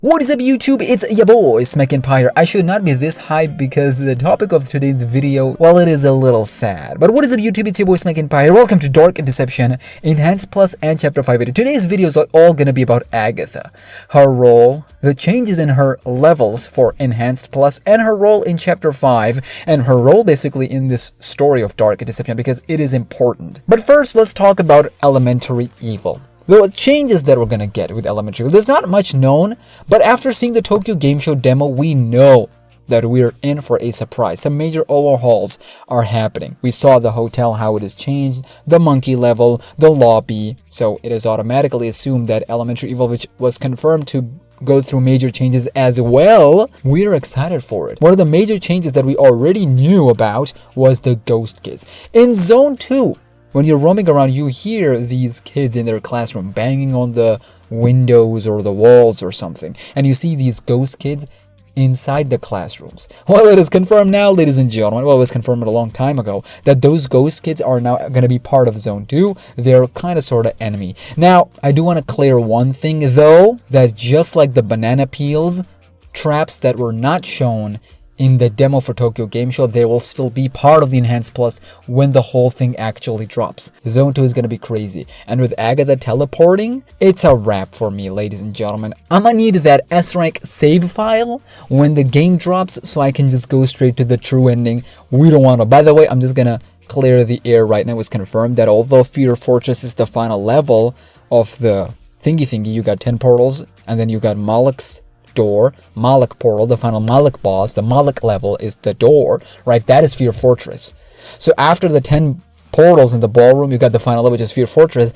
What is up YouTube, it's your boy SmackNPie. I should not be this hyped because the topic of today's video, well, it is a little sad. But what is up YouTube, it's your boy SmackNPie. Welcome to Dark Deception, Enhanced Plus and Chapter 5 video. Today's videos are all gonna be about Agatha, her role, the changes in her levels for Enhanced Plus, and her role in Chapter 5, and her role basically in this story of Dark Deception because it is important. But first, let's talk about Elementary Evil. The changes that we're gonna get with Elementary Evil, there's not much known, but after seeing the Tokyo Game Show demo, we know that we're in for a surprise. Some major overhauls are happening. We saw the hotel, how it has changed, the monkey level, the lobby, so it is automatically assumed that Elementary Evil, which was confirmed to go through major changes as well, we're excited for it. One of the major changes that we already knew about was the ghost kids. In Zone 2, when you're roaming around, you hear these kids in their classroom banging on the windows or the walls or something. And you see these ghost kids inside the classrooms. Well, it is confirmed now, ladies and gentlemen. Well, it was confirmed a long time ago that those ghost kids are now going to be part of Zone 2. They're kind of sort of enemy. Now, I do want to clear one thing, though, that just like the banana peels, traps that were not shown in the demo for Tokyo Game Show, they will still be part of the Enhanced Plus when the whole thing actually drops. Zone 2 is going to be crazy. And with Agatha teleporting, it's a wrap for me, ladies and gentlemen. I'm going to need that S-Rank save file when the game drops so I can just go straight to the true ending. We don't want to. By the way, I'm just going to clear the air right now. It's confirmed that although Fear Fortress is the final level of the thingy, you got 10 portals, and then you got Malak's door, Malak portal, the final Malak boss, the Malak level is the door, right? That is Fear Fortress. So after the 10 portals in the ballroom, you got the final level, which is Fear Fortress.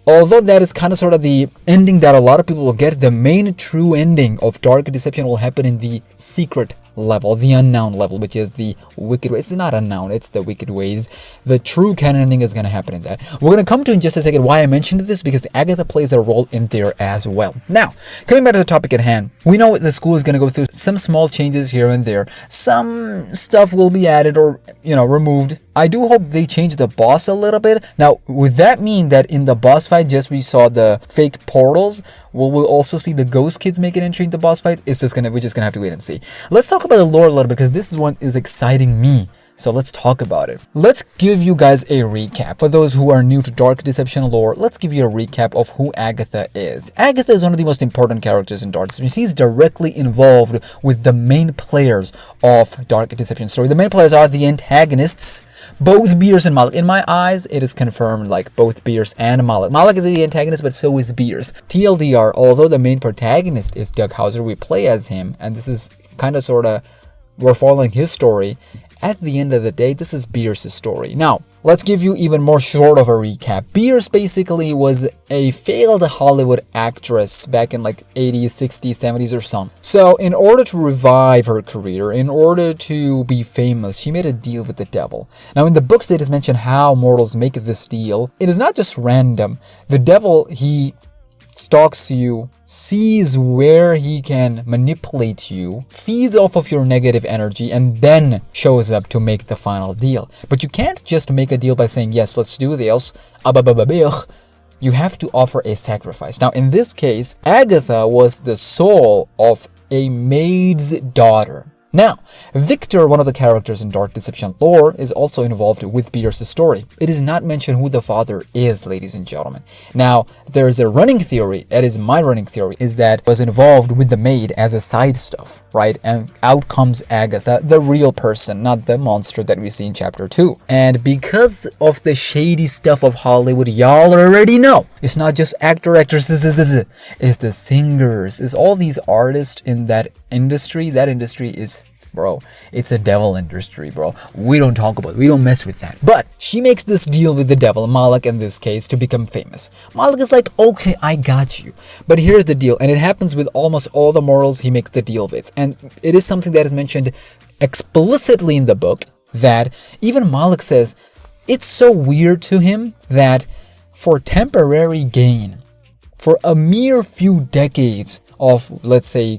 Although that is kind of sort of the ending that a lot of people will get, the main true ending of Dark Deception will happen in the secret level, the unknown level, which is the Wicked Ways. It's not unknown, it's the Wicked Ways. The true canon ending is going to happen in that. We're going to come to in just a second why I mentioned this, because Agatha plays a role in there as well. Now, coming back to the topic at hand, we know the school is going to go through some small changes here and there. Some stuff will be added or, removed. I do hope they change the boss a little bit. Now, would that mean that in the boss fight, just we saw the fake portals, we'll also see the ghost kids make an entry in the boss fight? We're just gonna have to wait and see. Let's talk about the lore a little bit, because this one is exciting me. So let's talk about it. Let's give you guys a recap. For those who are new to Dark Deception lore, let's give you a recap of who Agatha is. Agatha is one of the most important characters in Dark Deception. She's directly involved with the main players of Dark Deception story. The main players are the antagonists, both Bierce and Malak. In my eyes, it is confirmed like both Bierce and Malak. Malak is the antagonist, but so is Bierce. TLDR, although the main protagonist is Doug Hauser, we play as him, and this is kind of sort of, we're following his story. At the end of the day, this is Bierce's story. Now, let's give you even more short of a recap. Bierce basically was a failed Hollywood actress back in like 80s, 60s, 70s or something. So in order to revive her career, in order to be famous, she made a deal with the devil. Now in the books it is mentioned how mortals make this deal. It is not just random. The devil, he stalks you, sees where he can manipulate you, feeds off of your negative energy, and then shows up to make the final deal. But you can't just make a deal by saying, yes, let's do this. You have to offer a sacrifice. Now, in this case, Agatha was the soul of a maid's daughter. Now, Victor, one of the characters in Dark Deception lore, is also involved with Bierce's story. It is not mentioned who the father is, ladies and gentlemen. Now, there is a running theory, that is my running theory, is that was involved with the maid as a side stuff, right? And out comes Agatha, the real person, not the monster that we see in Chapter 2. And because of the shady stuff of Hollywood, y'all already know, it's not just actresses, it's the singers, it's all these artists in that industry. That industry is, bro, it's a devil industry, bro. We don't talk about it. We don't mess with that. But she makes this deal with the devil, Malak in this case, to become famous. Malak is like, okay, I got you. But here's the deal. And it happens with almost all the mortals he makes the deal with. And it is something that is mentioned explicitly in the book, that even Malak says it's so weird to him that for temporary gain, for a mere few decades of, let's say,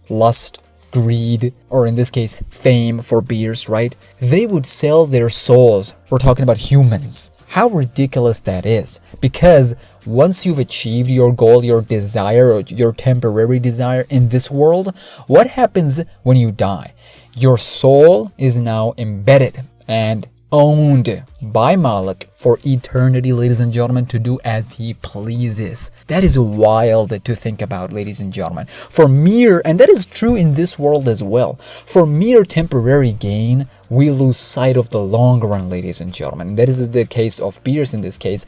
lust, greed, or in this case, fame for Bierce, right? They would sell their souls. We're talking about humans. How ridiculous that is. Because once you've achieved your goal, your desire, or your temporary desire in this world, what happens when you die? Your soul is now embedded and owned by Malik for eternity, ladies and gentlemen, to do as he pleases. That is wild to think about, ladies and gentlemen. For mere, and that is true in this world as well, for mere temporary gain, we lose sight of the long run, ladies and gentlemen. That is the case of Bierce in this case.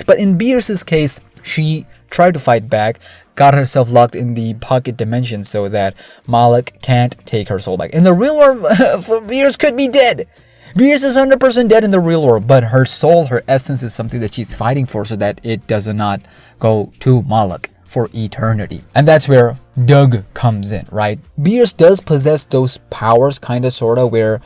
But in Bierce's case, she tried to fight back, got herself locked in the pocket dimension so that Malik can't take her soul back. In the real world, Bierce could be dead. Bierce is 100% dead in the real world, but her soul, her essence is something that she's fighting for so that it does not go to Malik for eternity. And that's where Doug comes in, right? Bierce does possess those powers, kinda sorta, where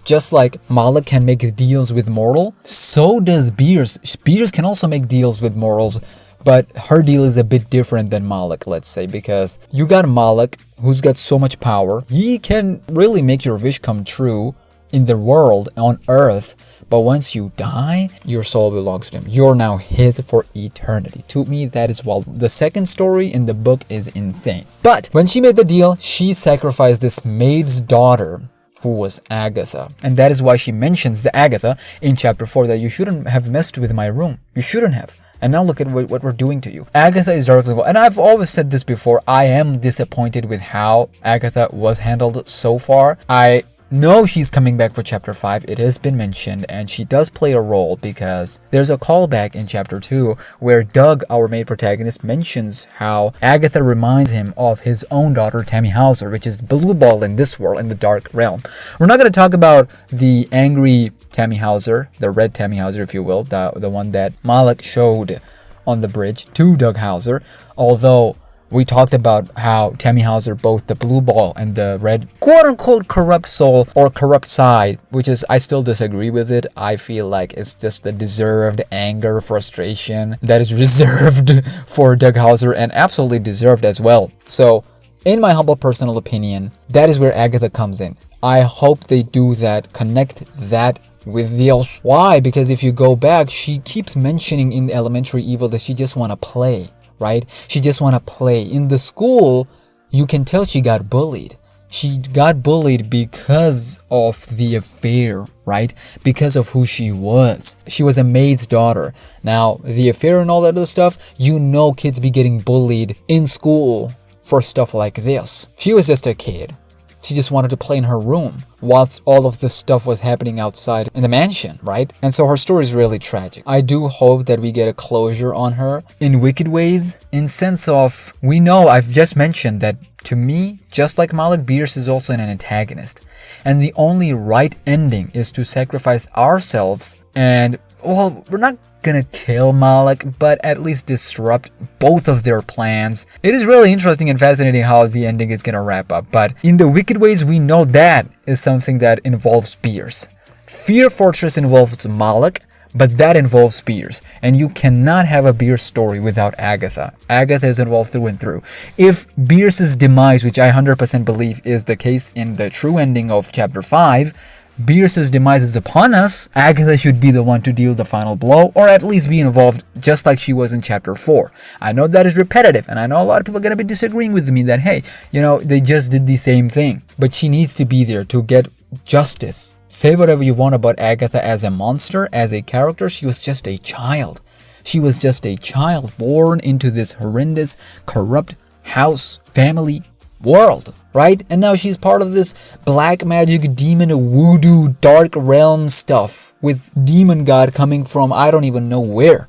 just like Malik can make deals with mortal, so does Bierce. Bierce can also make deals with mortals, but her deal is a bit different than Malik, let's say, because you got Malik, who's got so much power. He can really make your wish come true in the world, on Earth, but once you die, your soul belongs to him. You're now his for eternity. To me, that is wild. The second story in the book is insane. But when she made the deal, she sacrificed this maid's daughter, who was Agatha. And that is why she mentions the Agatha in chapter 4, that you shouldn't have messed with my room. You shouldn't have. And now look at what we're doing to you. Agatha is darkly involved. And I've always said this before, I am disappointed with how Agatha was handled so far. I know she's coming back for chapter 5. It has been mentioned, and she does play a role because there's a callback in chapter 2 where Doug, our main protagonist, mentions how Agatha reminds him of his own daughter, Tammy Hauser, which is the blue ball in this world, in the dark realm. We're not going to talk about the angry Tammy Hauser, the red Tammy Hauser, if you will, the one that Malik showed on the bridge to Doug Hauser, although we talked about how Tammy Hauser, both the blue ball and the red quote-unquote corrupt soul or corrupt side, which is, I still disagree with it. I feel like it's just the deserved anger, frustration that is reserved for Doug Hauser, and absolutely deserved as well. So, in my humble personal opinion, that is where Agatha comes in. I hope they do that, connect that with the why? Because if you go back, she keeps mentioning in the Elementary Evil that she just want to play. Right? She just want to play. In the school, you can tell she got bullied. She got bullied because of the affair, right? Because of who she was. She was a maid's daughter. Now, the affair and all that other stuff, you know kids be getting bullied in school for stuff like this. She was just a kid. She just wanted to play in her room whilst all of this stuff was happening outside in the mansion, right? And so her story is really tragic. I do hope that we get a closure on her in wicked ways, in sense of, we know, I've just mentioned that to me, just like Malik, Bierce is also an antagonist. And the only right ending is to sacrifice ourselves and, well, we're not gonna kill Malik, but at least disrupt both of their plans. It is really interesting and fascinating how the ending is gonna wrap up, but in the wicked ways, we know that is something that involves Bierce. Fear Fortress involves Malik, but that involves Bierce, and you cannot have a Bierce story without Agatha. Agatha is involved through and through. If Bierce's demise, which I 100% believe is the case in the true ending of chapter 5, Bierce's demise is upon us, Agatha should be the one to deal the final blow, or at least be involved just like she was in chapter 4. I know that is repetitive, and I know a lot of people are going to be disagreeing with me that, hey, you know, they just did the same thing. But she needs to be there to get justice. Say whatever you want about Agatha as a monster, as a character, she was just a child. She was just a child born into this horrendous, corrupt house, family, world, right? And now she's part of this black magic, demon, voodoo, dark realm stuff with demon god coming from I don't even know where.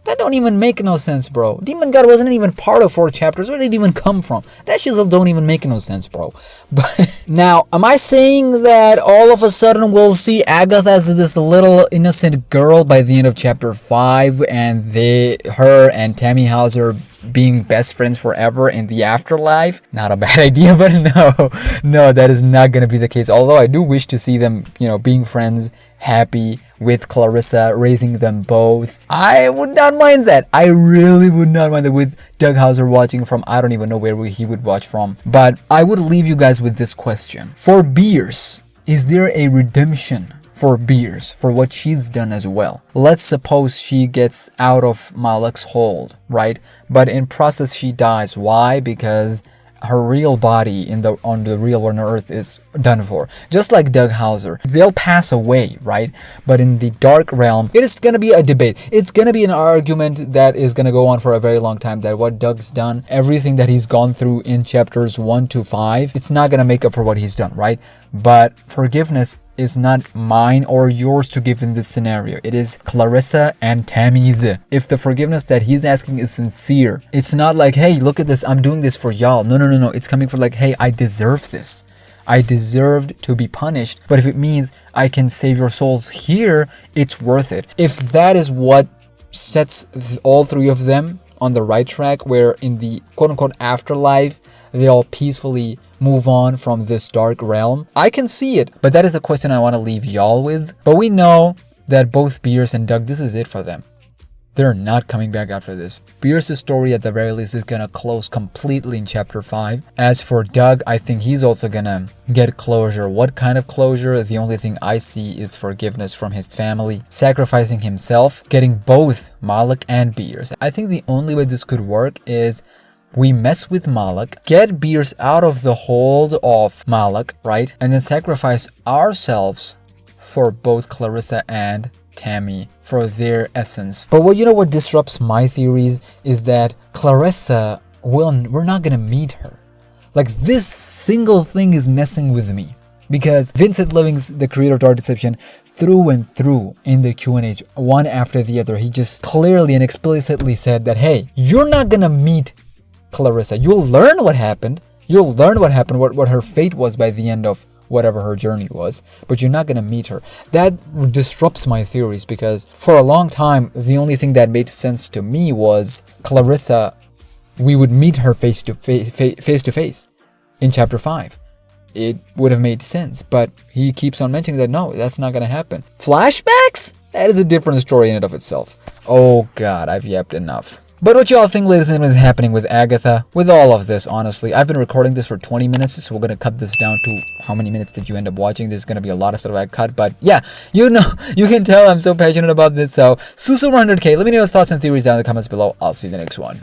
That don't even make no sense, bro. Demon god wasn't even part of 4 chapters. Where did it even come from? That shit don't even make no sense, bro. But now, am I saying that all of a sudden we'll see Agatha as this little innocent girl by the end of chapter 5 and her and Tammy Hauser being best friends forever in the afterlife. Not a bad idea, but no, that is not gonna be the case. Although I do wish to see them, being friends, happy with Clarissa, raising them both. I would not mind that. I really would not mind that, with Doug Hauser watching from, I don't even know where he would watch from. But I would leave you guys with this question. For Bierce, is there a redemption for Bierce for what she's done as well? Let's suppose she gets out of Malak's hold, right? But in process she dies. Why? Because her real body on the real world on Earth is done for. Just like Doug Hauser, they'll pass away, right? But in the dark realm, it is gonna be a debate. It's gonna be an argument that is gonna go on for a very long time, that what Doug's done, everything that he's gone through in chapters 1 to 5, it's not gonna make up for what he's done, right? But forgiveness is not mine or yours to give in this scenario. It is Clarissa and Tammy's. If the forgiveness that he's asking is sincere, it's not like, hey, look at this, I'm doing this for y'all. No. It's coming from like, hey, I deserve this. I deserved to be punished. But if it means I can save your souls here, it's worth it. If that is what sets all three of them on the right track, where in the quote-unquote afterlife, they all peacefully move on from this dark realm, I can see it. But that is the question I want to leave y'all with. But we know that both Bierce and Doug, this is it for them. They're not coming back after this. Bierce's story at the very least is gonna close completely in chapter 5. As for Doug, I think he's also gonna get closure. What kind of closure? The only thing I see is forgiveness from his family, sacrificing himself, getting both Malak and Bierce. I think the only way this could work is we mess with Malak, get Bierce out of the hold of Malak, right? And then sacrifice ourselves for both Clarissa and Tammy, for their essence. But what disrupts my theories is that Clarissa, we're not gonna meet her. Like, this single thing is messing with me. Because Vincent Living's, the creator of Dark Deception, through and through in the Q&As, one after the other, he just clearly and explicitly said that, hey, you're not gonna meet Clarissa. You'll learn what happened. You'll learn what happened, what her fate was by the end of whatever her journey was, but you're not gonna meet her. That disrupts my theories, because for a long time, the only thing that made sense to me was Clarissa, we would meet her face to face in chapter 5. It would have made sense, but he keeps on mentioning that no, that's not gonna happen. Flashbacks? That is a different story in and of itself. Oh god, I've yapped enough. But what y'all think, ladies and gentlemen, is happening with Agatha? With all of this, honestly. I've been recording this for 20 minutes, so we're going to cut this down to how many minutes did you end up watching. There's going to be a lot of stuff I cut, but yeah, you can tell I'm so passionate about this, so Susu 100K. Let me know your thoughts and theories down in the comments below. I'll see you in the next one.